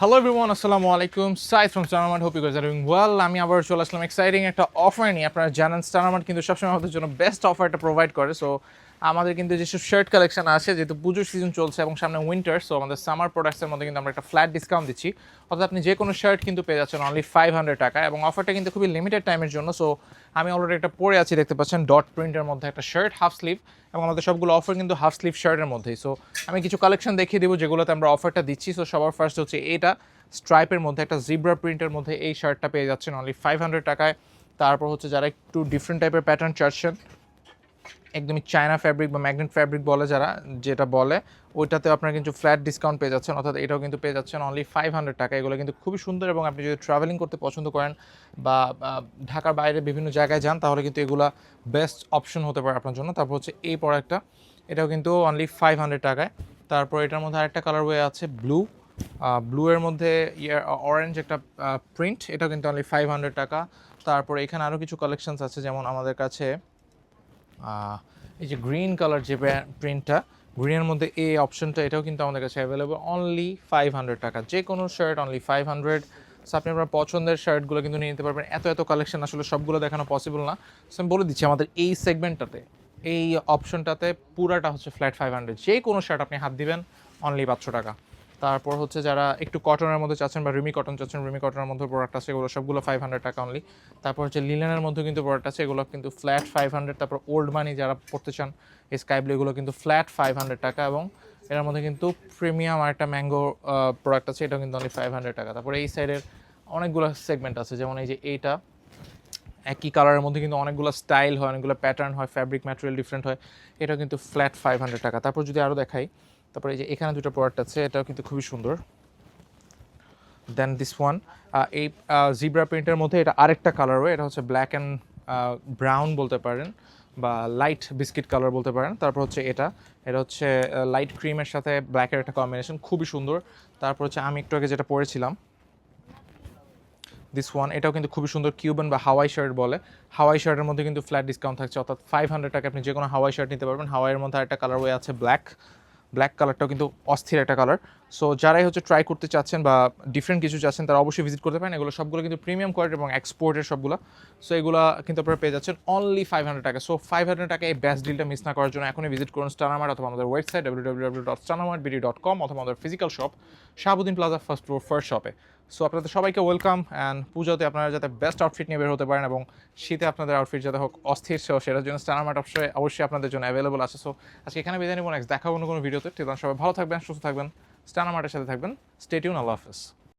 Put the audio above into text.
Hello everyone, আসসালামু আলাইকুম। Saeed from Starmart, hope you guys are doing well. আমি আবার চলে আসলাম এক্সাইটিং একটা অফার নিয়ে। আপনারা জানেন স্টারমার্ট কিন্তু সবসময় আমাদের জন্য বেস্ট অফারটা প্রোভাইড করে। সো আমাদের কিন্তু যেসব শার্ট কালেকশন আছে, যেহেতু পুজোর সিজন চলছে এবং সামনে উইন্টার, সো আমাদের সামার প্রোডাক্টসের মধ্যে কিন্তু আমরা একটা ফ্ল্যাট ডিসকাউন্ট দিচ্ছি। অর্থাৎ আপনি যে কোনো শার্ট কিন্তু পেয়ে যাচ্ছেন অনলি 500 টাকা, এবং অফারটা কিন্তু খুবই লিমিটেড টাইমের জন্য। সো আমি অলরেডি একটা পরে আছি, দেখতে পাচ্ছেন, ডট প্রিন্টের মধ্যে একটা শার্ট, হাফ স্লিভ, এবং আমাদের সবগুলো অফার কিন্তু হাফ স্লিভ শার্টের মধ্যেই। সো আমি কিছু কালেকশন দেখিয়ে দিব যেগুলোতে আমরা অফারটা দিচ্ছি। সো সবার ফার্স্ট হচ্ছে এটা স্ট্রাইপের মধ্যে একটা জিব্রা প্রিন্টের মধ্যে এই শার্টটা পেয়ে যাচ্ছেন অনলি 500 টাকায়। তারপর হচ্ছে যারা একটু ডিফারেন্ট টাইপের প্যাটার্ন চাচ্ছেন, একদমই চায়না ফ্যাব্রিক বা ম্যাগনেট ফ্যাব্রিক বলে যারা, যেটা বলে, ওইটাতে আপনারা কিন্তু ফ্ল্যাট ডিসকাউন্ট পেয়ে যাচ্ছেন। অর্থাৎ এটাও কিন্তু পেয়ে যাচ্ছেন অনলি 500 টাকা। এগুলো কিন্তু খুবই সুন্দর, এবং আপনি যদি ট্রাভেলিং করতে পছন্দ করেন বা ঢাকার বাইরে বিভিন্ন জায়গায় যান, তাহলে কিন্তু এগুলা বেস্ট অপশন হতে পারে আপনার জন্য। তারপর হচ্ছে এই প্রোডাক্টটা, এটাও কিন্তু অনলি 500 টাকায়। তারপর এটার মধ্যে আরেকটা কালার ওয়ে আছে ব্লু, ব্লু এর মধ্যে অরেঞ্জ একটা প্রিন্ট, এটাও কিন্তু অনলি 500 টাকা। তারপর এখানে আরও কিছু কালেকশনস আছে, যেমন আমাদের কাছে এই যে গ্রিন কালার যে প্রিন্টটা, গ্রিনের মধ্যে এই অপশনটা, এটাও কিন্তু আমাদের কাছে অ্যাভেলেবল অনলি 500 টাকা। যে কোনো শার্ট অনলি 500। সো আপনি আপনার পছন্দের শার্টগুলো কিন্তু নিয়ে নিতে পারবেন। এত কালেকশন আসলে সবগুলো দেখানো পসিবল না। সো আমি বলে দিচ্ছি, আমাদের এই সেগমেন্টটাতে, এই অপশনটাতে পুরাটা হচ্ছে ফ্ল্যাট 500। যে কোনো শার্ট আপনি হাত দিবেন অনলি 500 টাকা। তারপর হচ্ছে যারা একটু কটনের মধ্যে চাচ্ছেন বা রিমি কটন চাচ্ছেন, রিমি কটনের মধ্যে প্রোডাক্ট আছে, এগুলো সবগুলো 500 টাকা অনলি। তারপর হচ্ছে লিলেনের মধ্যে কিন্তু প্রোডাক্ট আছে, এগুলো কিন্তু ফ্ল্যাট 500। তারপর ওল্ড মানি যারা পড়তে চান, এই স্কাই ব্লু, এগুলো কিন্তু ফ্ল্যাট 500 টাকা। এবং এর মধ্যে কিন্তু প্রিমিয়াম আর একটা ম্যাঙ্গো প্রোডাক্ট আছে, এটাও কিন্তু অনলি 500 টাকা। তারপরে এই সাইডের অনেকগুলো সেগমেন্ট আছে, যেমন এই যে এইটা, একই কালারের মধ্যে কিন্তু অনেকগুলো স্টাইল হয়, অনেকগুলো প্যাটার্ন হয়, ফ্যাব্রিক ম্যাটেরিয়াল ডিফারেন্ট হয়, এটাও কিন্তু ফ্ল্যাট 500 টাকা। তারপর যদি আরও দেখাই, তারপরে এই যে এখানে দুটো প্রোডাক্ট আছে, এটাও কিন্তু খুবই সুন্দর। দেন দিস ওয়ান, এই জিব্রা প্রিন্টের মধ্যে এটা আরেকটা কালারও, এটা হচ্ছে ব্ল্যাক অ্যান্ড ব্রাউন বলতে পারেন, বা লাইট বিস্কিট কালার বলতে পারেন। তারপর হচ্ছে এটা এটা হচ্ছে লাইট ক্রিমের সাথে ব্ল্যাকের একটা কম্বিনেশন, খুবই সুন্দর। তারপর হচ্ছে আমি একটু আগে যেটা পরেছিলাম, দিস ওয়ান, এটাও কিন্তু খুবই সুন্দর, কিউবান বা হাওয়াই শার্ট বলে। হাওয়াই শার্টের মধ্যে কিন্তু ফ্ল্যাট ডিসকাউন্ট থাকছে, অর্থাৎ 500 টাকা আপনি যে কোনো হাওয়াই শার্ট নিতে পারবেন। হাওয়াইয়ের মধ্যে একটা কালার ওয়ে আছে ব্ল্যাক, ব্ল্যাক কালারটাও কিন্তু অস্থির একটা কালার। সো যারাই হচ্ছে ট্রাই করতে চাচ্ছেন বা ডিফারেন্ট কিছু চাচ্ছেন, তারা অবশ্যই ভিজিট করতে পারেন। এগুলো সবগুলো কিন্তু প্রিমিয়াম কোয়ালিটি এবং এক্সপোর্টের সবগুলো। সো এগুলো কিন্তু আপনারা পেয়ে যাচ্ছেন অনলি 500 টাকা। সো 500 টাকা এই বেস্ট ডিলটা মিস না করার জন্য এখনই ভিজিট করুন স্টারমার্ট, অথবা আমাদের ওয়েবসাইট www.starmartbd.com, অথবা আমাদের physical shop Shahabuddin plaza first floor first শপে। সো আপনাদের সবাইকে ওয়েলকাম, অ্যান্ড পুজোতে আপনারা যাতে বেস্ট আউটফিট নিয়ে বের হতে পারেন, এবং শীতে আপনাদের আউটফিট যাতে হোক অস্থির, সেটার জন্য স্টারমার্ট অবশ্যই আপনাদের জন্য অ্যাভেলেবল আছে। সো আজকে এখানে বিদায় নিব, নেক্সট দেখা কোনো ভিডিওতে। সবাই ভালো থাকবেন, সুস্থ থাকবেন, স্টারমার্টের সাথে থাকবেন। স্টে টিউন, আল্লাহ হাফেজ।